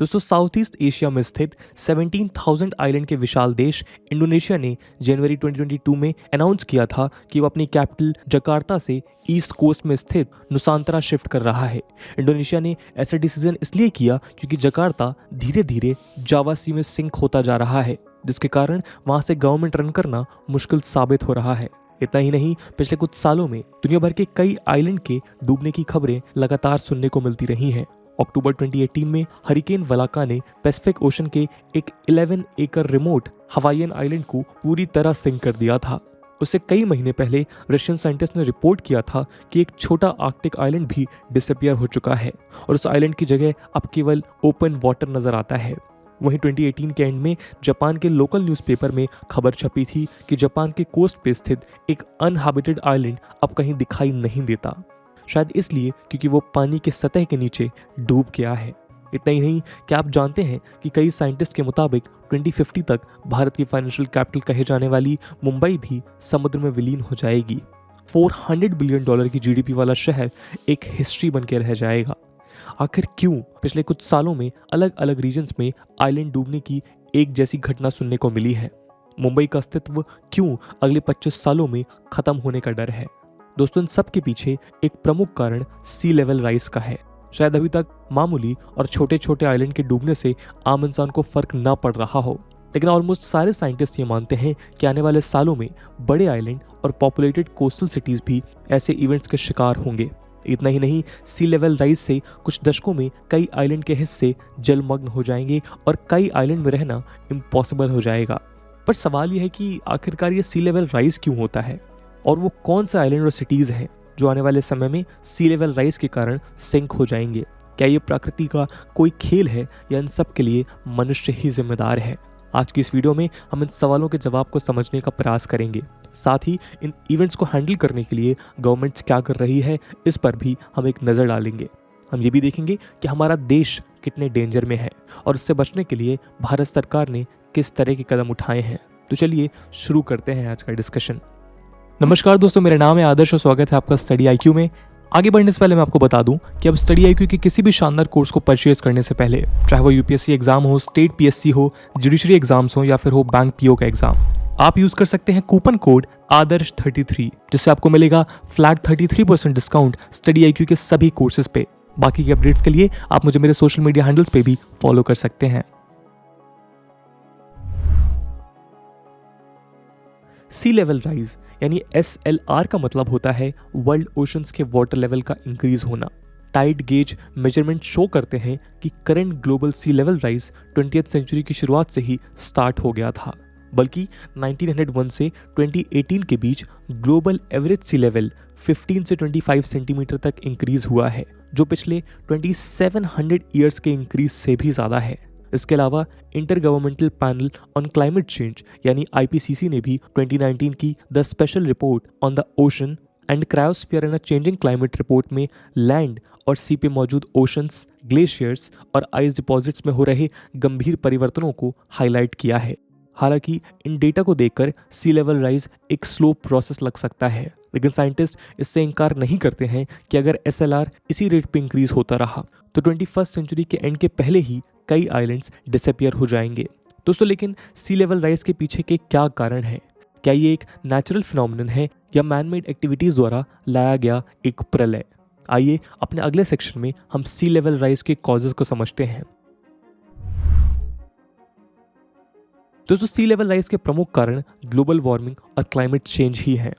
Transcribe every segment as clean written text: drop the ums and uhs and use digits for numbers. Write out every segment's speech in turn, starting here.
दोस्तों, south east Asia में स्थित 17,000 आइलैंड के विशाल देश इंडोनेशिया ने जनवरी 2022 में अनाउंस किया था कि वो अपनी कैपिटल जकार्ता से ईस्ट कोस्ट में स्थित नुसांतरा शिफ्ट कर रहा है। इंडोनेशिया ने ऐसा डिसीजन इसलिए किया क्योंकि जकार्ता धीरे धीरे जावा सी में सिंक होता जा रहा है, जिसके कारण वहां से गवर्नमेंट रन करना मुश्किल साबित हो रहा है। इतना ही नहीं, पिछले कुछ सालों में दुनिया भर के कई आइलैंड के डूबने की खबरें लगातार सुनने को मिलती रही हैं। अक्टूबर 2018 में हरिकेन वलाका ने पैसिफिक ओशन के एक 11 एकड़ रिमोट हवाईयन आइलैंड को पूरी तरह सिंक कर दिया था। उससे कई महीने पहले रशियन साइंटिस्ट ने रिपोर्ट किया था कि एक छोटा आर्कटिक आइलैंड भी डिसअपियर हो चुका है और उस आइलैंड की जगह अब केवल ओपन वाटर नजर आता है। वहीं 2018 के एंड में जापान के लोकल न्यूज़पेपर में खबर छपी थी कि जापान के कोस्ट पे स्थित एक अनहैबिटेड आइलैंड अब कहीं दिखाई नहीं देता, शायद इसलिए क्योंकि वो पानी के सतह के नीचे डूब गया है। इतना ही नहीं, क्या आप जानते हैं कि कई साइंटिस्ट के मुताबिक 2050 तक भारत की फाइनेंशियल कैपिटल कहे जाने वाली मुंबई भी समुद्र में विलीन हो जाएगी। $400 बिलियन की जीडीपी वाला शहर एक हिस्ट्री बन के रह जाएगा। आखिर क्यों पिछले कुछ सालों में अलग अलग रीजन्स में आइलैंड डूबने की एक जैसी घटना सुनने को मिली है? मुंबई का अस्तित्व क्यों अगले 25 सालों में खत्म होने का डर है? दोस्तों, इन सब के पीछे एक प्रमुख कारण सी लेवल राइज का है। शायद अभी तक मामूली और छोटे छोटे आइलैंड के डूबने से आम इंसान को फर्क ना पड़ रहा हो, लेकिन ऑलमोस्ट सारे साइंटिस्ट ये मानते हैं कि आने वाले सालों में बड़े आइलैंड और पॉपुलेटेड कोस्टल सिटीज भी ऐसे इवेंट्स के शिकार होंगे। इतना ही नहीं, सी लेवल राइज से कुछ दशकों में कई आइलैंड के हिस्से जलमग्न हो जाएंगे और कई आइलैंड में रहना इम्पॉसिबल हो जाएगा। पर सवाल यह है कि आखिरकार ये सी लेवल राइज क्यों होता है और वो कौन से आइलैंड और सिटीज हैं जो आने वाले समय में सी लेवल राइज के कारण सिंक हो जाएंगे? क्या ये प्रकृति का कोई खेल है या इन सब के लिए मनुष्य ही जिम्मेदार है? आज की इस वीडियो में हम इन सवालों के जवाब को समझने का प्रयास करेंगे। साथ ही इन इवेंट्स को हैंडल करने के लिए गवर्नमेंट्स क्या कर रही है, इस पर भी हम एक नज़र डालेंगे। हम ये भी देखेंगे कि हमारा देश कितने डेंजर में है और इससे बचने के लिए भारत सरकार ने किस तरह के कदम उठाए हैं। तो चलिए शुरू करते हैं आज का डिस्कशन। नमस्कार दोस्तों, मेरा नाम है आदर्श और स्वागत है आपका स्टडी आईक्यू में। आगे बढ़ने से पहले मैं आपको बता दूं कि अब स्टडी आईक्यू के किसी भी शानदार कोर्स को परचेज करने से पहले, चाहे वो यूपीएससी एग्जाम हो, स्टेट पीएससी हो, जुडिशरी एग्जाम्स हो या फिर हो बैंक पीओ का एग्जाम, आप यूज कर सकते हैं कूपन कोड आदर्श 33, जिससे आपको मिलेगा फ्लैट 33% डिस्काउंट स्टडी आईक्यू के सभी कोर्सेज पे। बाकी के अपडेट्स के लिए आप मुझे मेरे सोशल मीडिया हैंडल्स पे भी फॉलो कर सकते हैं। सी लेवल राइज यानी SLR का मतलब होता है वर्ल्ड ओशंस के वाटर लेवल का इंक्रीज होना। टाइड गेज मेजरमेंट शो करते हैं कि करंट ग्लोबल सी लेवल राइज 20th सेंचुरी की शुरुआत से ही स्टार्ट हो गया था, बल्कि 1901 से 2018 के बीच ग्लोबल एवरेज सी लेवल 15 से 25 सेंटीमीटर तक इंक्रीज हुआ है, जो पिछले 2700 ईयर्स के इंक्रीज से भी ज़्यादा है। इसके अलावा inter governmental panel on climate change यानी IPCC ने भी 2019 की the special report on the ocean and cryosphere in a changing climate report में लैंड और सी पे मौजूद ओशंस, ग्लेशियर्स और आइस डिपॉजिट्स में हो रहे गंभीर परिवर्तनों को हाईलाइट किया है। हालांकि इन डेटा को देखकर सी लेवल राइज एक स्लो प्रोसेस लग सकता है, लेकिन साइंटिस्ट इससे इनकार नहीं करते हैं कि अगर SLR इसी रेट पे इंक्रीज होता रहा तो 21st सेंचुरी के एंड के पहले ही कई आइलैंड्स डिसअपियर हो जाएंगे। दोस्तों, लेकिन सी लेवल राइज के पीछे के क्या कारण है? क्या ये एक नेचुरल फिनोमिनन है या मैनमेड एक्टिविटीज द्वारा लाया गया एक प्रलय? आइए अपने अगले सेक्शन में हम सी लेवल राइज के कॉजेस को समझते हैं। दोस्तों, सी लेवल राइज के प्रमुख कारण ग्लोबल वार्मिंग और क्लाइमेट चेंज ही है।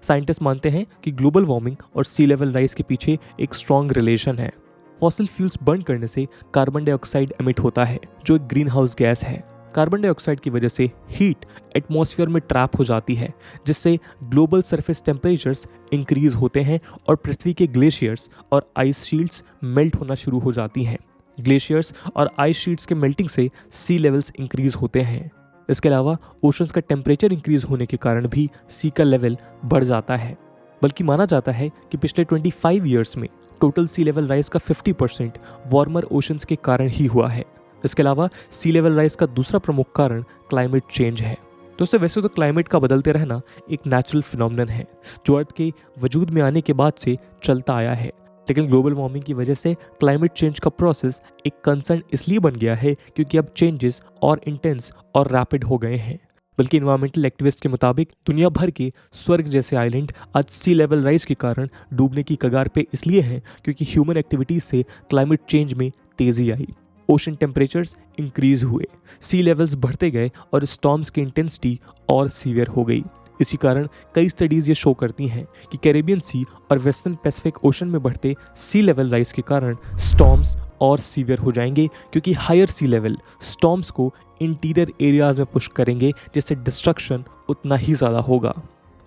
साइंटिस्ट मानते हैं कि ग्लोबल वार्मिंग और सी लेवल राइज के पीछे एक स्ट्रॉन्ग रिलेशन है। फॉसिल फ्यूल्स बर्न करने से कार्बन डाइऑक्साइड एमिट होता है, जो एक ग्रीन हाउस गैस है। कार्बन डाइऑक्साइड की वजह से हीट एटमॉस्फेयर में ट्रैप हो जाती है, जिससे ग्लोबल सरफेस टेम्परेचर्स इंक्रीज होते हैं और पृथ्वी के ग्लेशियर्स और आइस शील्ड्स मेल्ट होना शुरू हो जाती हैं। ग्लेशियर्स और आइस शील्ड्स के मेल्टिंग से सी लेवल्स इंक्रीज होते हैं। इसके अलावा ओशंस का टेम्परेचर इंक्रीज होने के कारण भी सी का लेवल बढ़ जाता है। बल्कि माना जाता है कि पिछले 25 ईयर्स में टोटल सी लेवल राइज का 50% वार्मर ओशंस के कारण ही हुआ है। इसके अलावा सी लेवल राइज का दूसरा प्रमुख कारण क्लाइमेट चेंज है। दोस्तों, वैसे तो क्लाइमेट का बदलते रहना एक नेचुरल फिनोमिनन है जो अर्थ के वजूद में आने के बाद से चलता आया है, लेकिन ग्लोबल वार्मिंग की वजह से क्लाइमेट चेंज का प्रोसेस एक कंसर्न इसलिए बन गया है क्योंकि अब चेंजेस और इंटेंस और रैपिड हो गए हैं। बल्कि इन्वायरमेंटल एक्टिविस्ट के मुताबिक दुनिया भर के स्वर्ग जैसे आइलैंड आज सी लेवल राइज के कारण डूबने की कगार पे इसलिए हैं क्योंकि ह्यूमन एक्टिविटीज से क्लाइमेट चेंज में तेजी आई। ओशन टेम्परेचर्स इंक्रीज हुए, सी लेवल्स बढ़ते गए और स्टॉर्म्स की इंटेंसिटी और सीवियर हो गई। इसी कारण कई स्टडीज ये शो करती हैं कि कैरेबियन सी और वेस्टर्न पैसिफिक ओशन में बढ़ते सी लेवल राइज के कारण स्टॉर्म्स और सीवियर हो जाएंगे क्योंकि हायर सी लेवल स्टॉर्म्स को इंटीरियर एरियाज में पुश करेंगे जिससे डिस्ट्रक्शन उतना ही ज़्यादा होगा।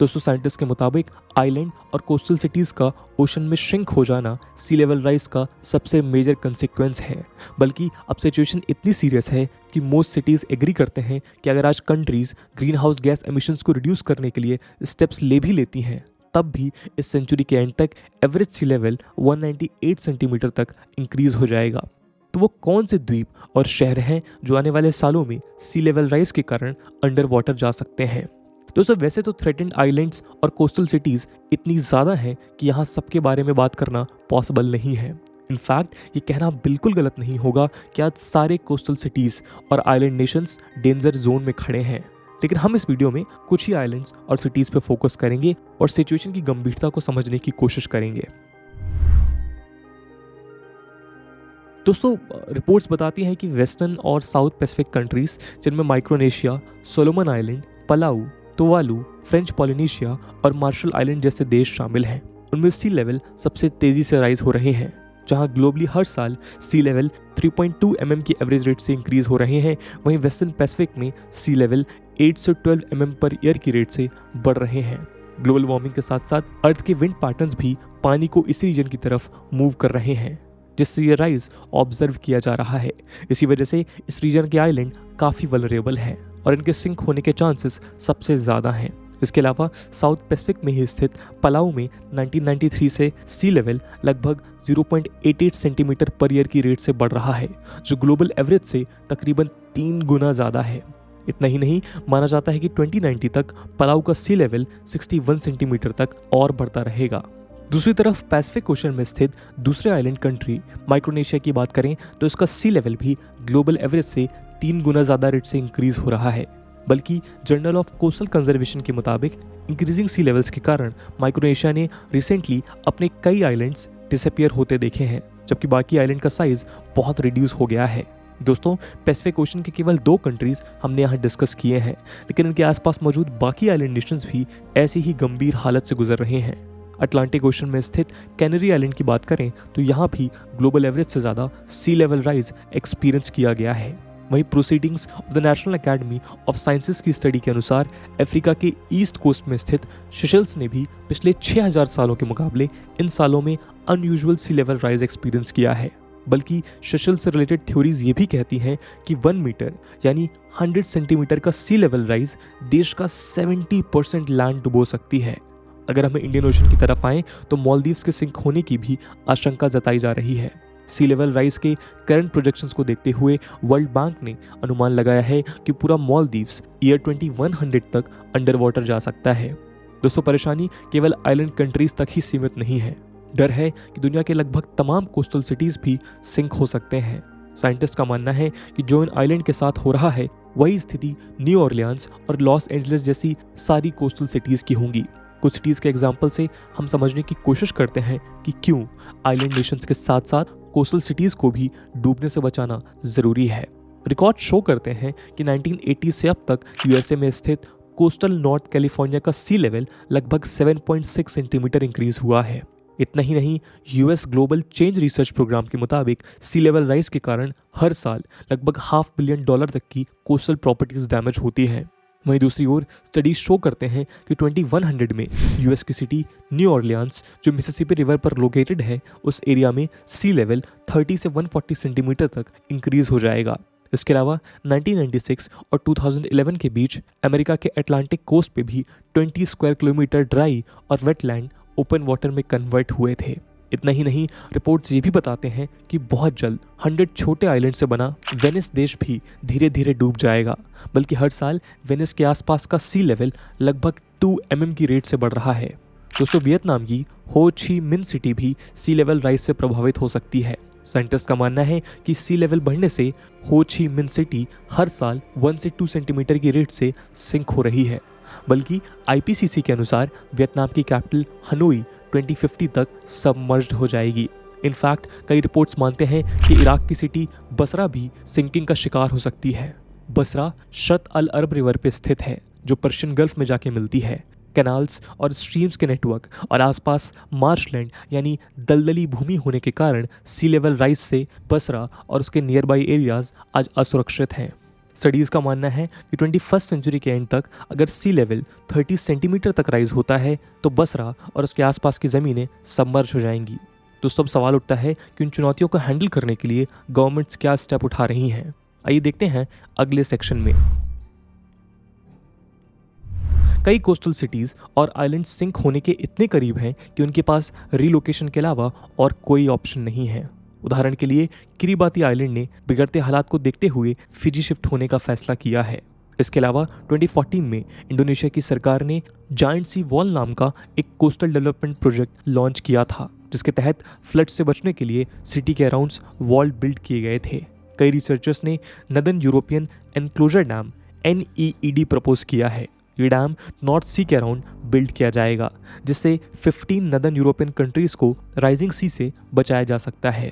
दोस्तों साइंटिस्ट के मुताबिक आइलैंड और कोस्टल सिटीज़ का ओशन में श्रिंक हो जाना सी लेवल राइज का सबसे मेजर कंसिक्वेंस है। बल्कि अब सिचुएशन इतनी सीरियस है कि मोस्ट सिटीज़ एग्री करते हैं कि अगर आज countries green house gas emissions को रिड्यूस करने के लिए स्टेप्स ले भी लेती हैं तब भी इस सेंचुरी के एंड तक एवरेज सी लेवल 198 सेंटीमीटर तक इंक्रीज हो जाएगा। तो वो कौन से द्वीप और शहर हैं जो आने वाले सालों में सी लेवल राइज के कारण अंडर वाटर जा सकते हैं? दोस्तों वैसे तो थ्रेटेंड आइलैंड्स और कोस्टल सिटीज़ इतनी ज़्यादा हैं कि यहाँ सबके बारे में बात करना पॉसिबल नहीं है। इनफैक्ट ये कहना बिल्कुल गलत नहीं होगा कि आज सारे कोस्टल सिटीज़ और आइलैंड नेशंस डेंजर जोन में खड़े हैं। लेकिन हम इस वीडियो में कुछ ही आइलैंड्स और सिटीज़ पर फोकस करेंगे और सिचुएशन की गंभीरता को समझने की कोशिश करेंगे। दोस्तों रिपोर्ट्स बताती हैं कि वेस्टर्न और साउथ पैसिफिक कंट्रीज जिनमें Micronesia, Solomon island, Palau, Tuvalu, French Polynesia और मार्शल आइलैंड जैसे देश शामिल हैं, उनमें सी लेवल सबसे तेजी से राइज हो रहे हैं। जहां ग्लोबली हर साल सी लेवल 3.2 mm की एवरेज रेट से इंक्रीज हो रहे हैं, वहीं वेस्टर्न पैसिफिक में सी लेवल 8 से 12 mm पर ईयर की रेट से बढ़ रहे हैं। ग्लोबल वार्मिंग के साथ साथ अर्थ के विंड पैटर्न्स भी पानी को इसी रीजन की तरफ मूव कर रहे हैं, जिससे ये राइज ऑब्जर्व किया जा रहा है। इसी वजह से इस रीजन के आइलैंड काफ़ी वल्नरेबल हैं और इनके सिंक होने के चांसेस सबसे ज़्यादा हैं। इसके अलावा साउथ पैसिफिक में ही स्थित पलाऊ में 1993 से सी लेवल लगभग 0.88 सेंटीमीटर पर ईयर की रेट से बढ़ रहा है, जो ग्लोबल एवरेज से तकरीबन 3 गुना ज़्यादा है। इतना ही नहीं, माना जाता है कि 2090 तक पलाऊ का सी लेवल 61 सेंटीमीटर तक और बढ़ता रहेगा। दूसरी तरफ पैसिफिक ओशन में स्थित दूसरे आइलैंड कंट्री माइक्रोनेशिया की बात करें तो इसका सी लेवल भी ग्लोबल एवरेज से 3 गुना ज़्यादा रेट से इंक्रीज हो रहा है। बल्कि जर्नल ऑफ कोस्टल कंजर्वेशन के मुताबिक इंक्रीजिंग सी लेवल्स के कारण माइक्रोनेशिया ने रिसेंटली अपने कई आइलैंड्स डिसअपियर होते देखे हैं, जबकि बाकी आइलैंड का साइज बहुत रिड्यूस हो गया है। दोस्तों पैसिफिक ओशन के केवल 2 कंट्रीज हमने यहाँ डिस्कस किए हैं, लेकिन इनके आसपास मौजूद बाकी आइलैंड नेशंस भी ऐसी ही गंभीर हालत से गुजर रहे हैं। अटलांटिक ओशन में स्थित कैनरी आइलैंड की बात करें तो यहाँ भी ग्लोबल एवरेज से ज़्यादा सी लेवल राइज एक्सपीरियंस किया गया है। वहीं proceedings of the national academy of sciences की स्टडी के अनुसार अफ्रीका के ईस्ट कोस्ट में स्थित सेशल्स ने भी पिछले 6000 सालों के मुकाबले इन सालों में अनयूजुअल सी लेवल राइज एक्सपीरियंस किया है। बल्कि सेशल्स से रिलेटेड थ्योरीज ये भी कहती हैं कि 1 मीटर यानी 100 सेंटीमीटर का सी लेवल राइज देश का 70% लैंड डुबो सकती है। अगर हमें इंडियन ओशन की तरफ आएँ तो मालदीव्स के सिंक होने की भी आशंका जताई जा रही है। सी लेवल राइज के करंट प्रोजेक्शंस को देखते हुए वर्ल्ड बैंक ने अनुमान लगाया है कि पूरा मालदीव्स ईयर 2100 तक अंडर वाटर जा सकता है। दोस्तों परेशानी केवल आइलैंड कंट्रीज तक ही सीमित नहीं है, डर है कि दुनिया के लगभग तमाम कोस्टल सिटीज भी सिंक हो सकते हैं। साइंटिस्ट का मानना है कि जो इन आइलैंड के साथ हो रहा है वही स्थिति न्यू ऑरलियंस और लॉस एंजलिस जैसी सारी कोस्टल सिटीज की होंगी। कुछ सिटीज के एग्जाम्पल से हम समझने की कोशिश करते हैं कि क्यों आइलैंड नेशंस के साथ साथ कोस्टल सिटीज को भी डूबने से बचाना जरूरी है। रिकॉर्ड शो करते हैं कि 1980 से अब तक यूएसए में स्थित कोस्टल नॉर्थ कैलिफोर्निया का सी लेवल लगभग 7.6 सेंटीमीटर इंक्रीज हुआ है। इतना ही नहीं, US global change research programme के मुताबिक सी लेवल राइज के कारण हर साल लगभग $500 बिलियन तक की कोस्टल प्रॉपर्टीज डैमेज होती हैं। वहीं दूसरी ओर स्टडीज शो करते हैं कि 2100 में यूएस की सिटी न्यू ऑरलियंस जो मिसिसिपी रिवर पर लोकेटेड है, उस एरिया में सी लेवल 30 से 140 सेंटीमीटर तक इंक्रीज हो जाएगा। इसके अलावा 1996 और 2011 के बीच अमेरिका के अटलांटिक कोस्ट पे भी 20 स्क्वायर किलोमीटर ड्राई और वेटलैंड ओपन वाटर में कन्वर्ट हुए थे। इतना ही नहीं, रिपोर्ट्स ये भी बताते हैं कि बहुत जल्द 100 छोटे आइलैंड से बना वेनिस देश भी धीरे धीरे डूब जाएगा। बल्कि हर साल वेनिस के आसपास का सी लेवल लगभग 2 mm की रेट से बढ़ रहा है। दोस्तों वियतनाम की हो ची मिन सिटी भी सी लेवल राइज से प्रभावित हो सकती है। साइंटिस्ट का मानना है कि सी लेवल बढ़ने से हो ची मिन सिटी हर साल 1 से 2 सेंटीमीटर की रेट से सिंक हो रही है। बल्कि आईपीसीसी के अनुसार वियतनाम की कैपिटल हनोई 2050 तक सबमर्ज्ड हो जाएगी। इनफैक्ट कई रिपोर्ट्स मानते हैं कि इराक की सिटी बसरा भी सिंकिंग का शिकार हो सकती है। बसरा शत अल अरब रिवर पे स्थित है जो पर्शियन गल्फ में जाके मिलती है। कैनाल्स और स्ट्रीम्स के नेटवर्क और आसपास मार्शलैंड यानी दलदली भूमि होने के कारण सी लेवल राइज से बसरा और उसके नियर बाई एरियाज आज असुरक्षित हैं। स्टडीज़ का मानना है कि 21st सेंचुरी के एंड तक अगर सी लेवल 30 सेंटीमीटर तक राइज होता है तो बसरा और उसके आसपास की ज़मीनें सबमर्ज हो जाएंगी। तो सब सवाल उठता है कि उन चुनौतियों को हैंडल करने के लिए गवर्नमेंट्स क्या स्टेप उठा रही हैं। आइए देखते हैं अगले सेक्शन में। कई कोस्टल सिटीज़ और आइलैंड्स सिंक होने के इतने करीब हैं कि उनके पास रीलोकेशन के अलावा और कोई ऑप्शन नहीं है। उदाहरण के लिए किरिबाती आइलैंड ने बिगड़ते हालात को देखते हुए फिजी शिफ्ट होने का फैसला किया है। इसके अलावा 2014 में इंडोनेशिया की सरकार ने जायंट सी वॉल नाम का एक कोस्टल डेवलपमेंट प्रोजेक्ट लॉन्च किया था, जिसके तहत फ्लड से बचने के लिए सिटी के अराउंड्स वॉल बिल्ड किए गए थे। कई रिसर्चर्स ने northern European enclosure dam NEED propose किया है। ये डैम नॉर्थ सी के अराउंड बिल्ड किया जाएगा, जिससे 15 नदर्न यूरोपियन कंट्रीज को राइजिंग सी से बचाया जा सकता है।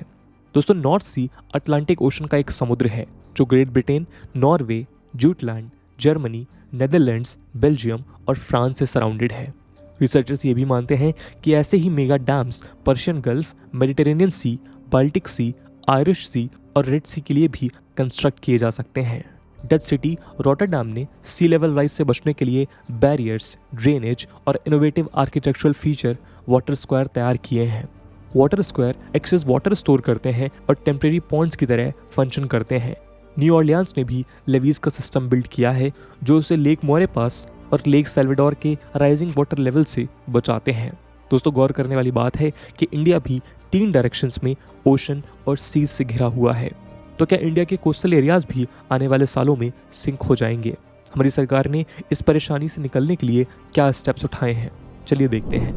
दोस्तों नॉर्थ सी अटलांटिक ओशन का एक समुद्र है जो Great Britain, Norway, Jutland, Germany, Netherlands, Belgium और फ्रांस से सराउंडेड है। रिसर्चर्स ये भी मानते हैं कि ऐसे ही mega dams Persian Gulf, Mediterranean Sea, Baltic Sea, Irish Sea और रेड सी के लिए भी कंस्ट्रक्ट किए जा सकते हैं। डच सिटी रॉटरडैम ने सी लेवल राइज से बचने के लिए बैरियर्स, ड्रेनेज और innovative architectural feature water square तैयार किए हैं। Water square excess water store करते हैं और टेम्परेरी पॉन्ड्स की तरह फंक्शन करते हैं। न्यू ऑर्लियंस ने भी लेवीज का सिस्टम बिल्ड किया है जो उसे लेक मोरे पास और लेक सैल्वाडोर के राइजिंग वाटर लेवल से बचाते हैं। दोस्तों गौर करने वाली बात है कि इंडिया भी 3 डायरेक्शंस में ओशन और सीज से घिरा हुआ है। तो क्या इंडिया के कोस्टल एरियाज भी आने वाले सालों में सिंक हो जाएंगे? हमारी सरकार ने इस परेशानी से निकलने के लिए क्या स्टेप्स उठाए हैं, चलिए देखते हैं।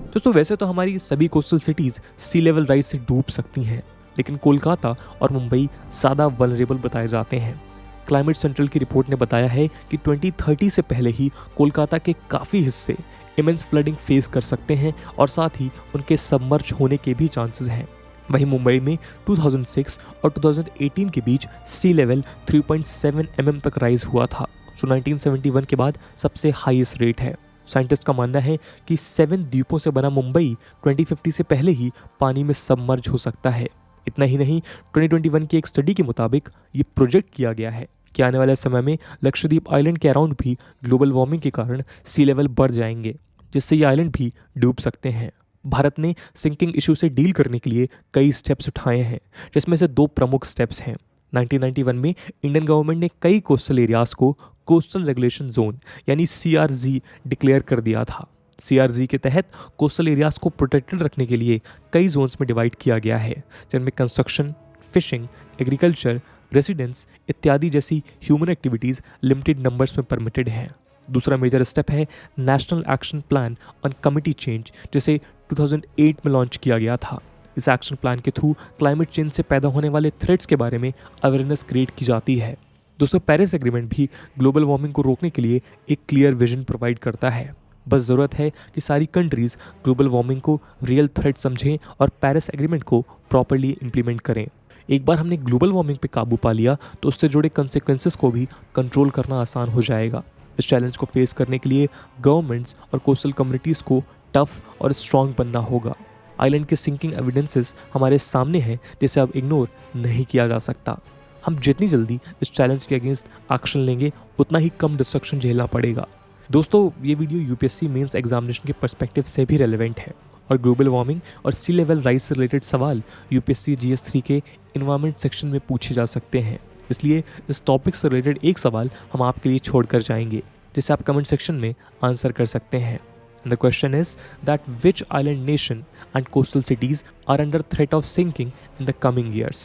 दोस्तों वैसे तो हमारी सभी कोस्टल सिटीज सी लेवल राइज से डूब सकती हैं, लेकिन कोलकाता और मुंबई ज़्यादा वल्नरेबल बताए जाते हैं। क्लाइमेट सेंट्रल की रिपोर्ट ने बताया है कि 2030 से पहले ही कोलकाता के काफ़ी हिस्से इमेंस फ्लडिंग फेस कर सकते हैं और साथ ही उनके सबमर्ज होने के भी चांसेस हैं। वहीं मुंबई में 2006 और 2018 के बीच सी लेवल 3.7 mm तक राइज हुआ था, जो 1971 के बाद सबसे हाईएस्ट रेट है। साइंटिस्ट का मानना है कि 7 द्वीपों से बना मुंबई 2050 से पहले ही पानी में सबमर्ज हो सकता है। इतना ही नहीं, 2021 की एक स्टडी के मुताबिक ये प्रोजेक्ट किया गया है कि आने वाले समय में लक्षद्वीप आइलैंड के अराउंड भी ग्लोबल वार्मिंग के कारण सी लेवल बढ़ जाएंगे, जिससे ये आइलैंड भी डूब सकते हैं। भारत ने सिंकिंग इशू से डील करने के लिए कई स्टेप्स उठाए हैं, जिसमें से 2 प्रमुख स्टेप्स हैं। 1991 में इंडियन गवर्नमेंट ने कई कोस्टल एरियाज को कोस्टल रेगुलेशन जोन यानी CRZ डिक्लेयर कर दिया था। CRZ के तहत कोस्टल एरियाज को प्रोटेक्टेड रखने के लिए कई जोन्स में डिवाइड किया गया है, जिनमें कंस्ट्रक्शन, फिशिंग, एग्रीकल्चर, रेसिडेंस इत्यादि जैसी ह्यूमन एक्टिविटीज़ लिमिटेड नंबर्स में परमिटेड हैं। दूसरा मेजर स्टेप है national action plan on committee change, जिसे 2008 में लॉन्च किया गया था। इस एक्शन प्लान के थ्रू क्लाइमेट चेंज से पैदा होने वाले थ्रेट्स के बारे में अवेयरनेस क्रिएट की जाती है। दोस्तों पेरिस एग्रीमेंट भी ग्लोबल वार्मिंग को रोकने के लिए एक क्लियर विजन प्रोवाइड करता है। बस ज़रूरत है कि सारी कंट्रीज़ ग्लोबल वार्मिंग को रियल थ्रेट समझें और पेरिस एग्रीमेंट को प्रॉपर्ली इंप्लीमेंट करें। एक बार हमने ग्लोबल वार्मिंग पे काबू पा लिया तो उससे जुड़े कंसिक्वेंसेस को भी कंट्रोल करना आसान हो जाएगा। इस चैलेंज को फेस करने के लिए गवर्नमेंट्स और कोस्टल कम्युनिटीज़ को टफ और स्ट्रांग बनना होगा। आइलैंड के सिंकिंग एविडेंसेस हमारे सामने हैं, जिसे अब इग्नोर नहीं किया जा सकता। हम जितनी जल्दी इस चैलेंज के अगेंस्ट एक्शन लेंगे, उतना ही कम डिस्ट्रक्शन झेलना पड़ेगा। दोस्तों ये वीडियो यूपीएससी मेंस एग्जामिनेशन के पर्सपेक्टिव से भी रेलेवेंट है और ग्लोबल वार्मिंग और सी लेवल राइज से रिलेटेड सवाल यूपीएससी GS3 के एनवायरनमेंट सेक्शन में पूछे जा सकते हैं। इसलिए इस टॉपिक से रिलेटेड एक सवाल हम आपके लिए छोड़ कर जाएंगे, जिसे आप कमेंट सेक्शन में आंसर कर सकते हैं। And the question is that which island nation and coastal cities are under threat of sinking in the coming years?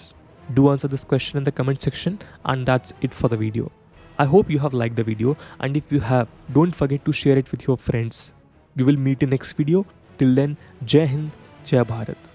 Do answer this question in the comment section, and that's it for the video. I hope you have liked the video, and if you have, don't forget to share it with your friends. We will meet in next video. Till then, जय हिंद, जय भारत.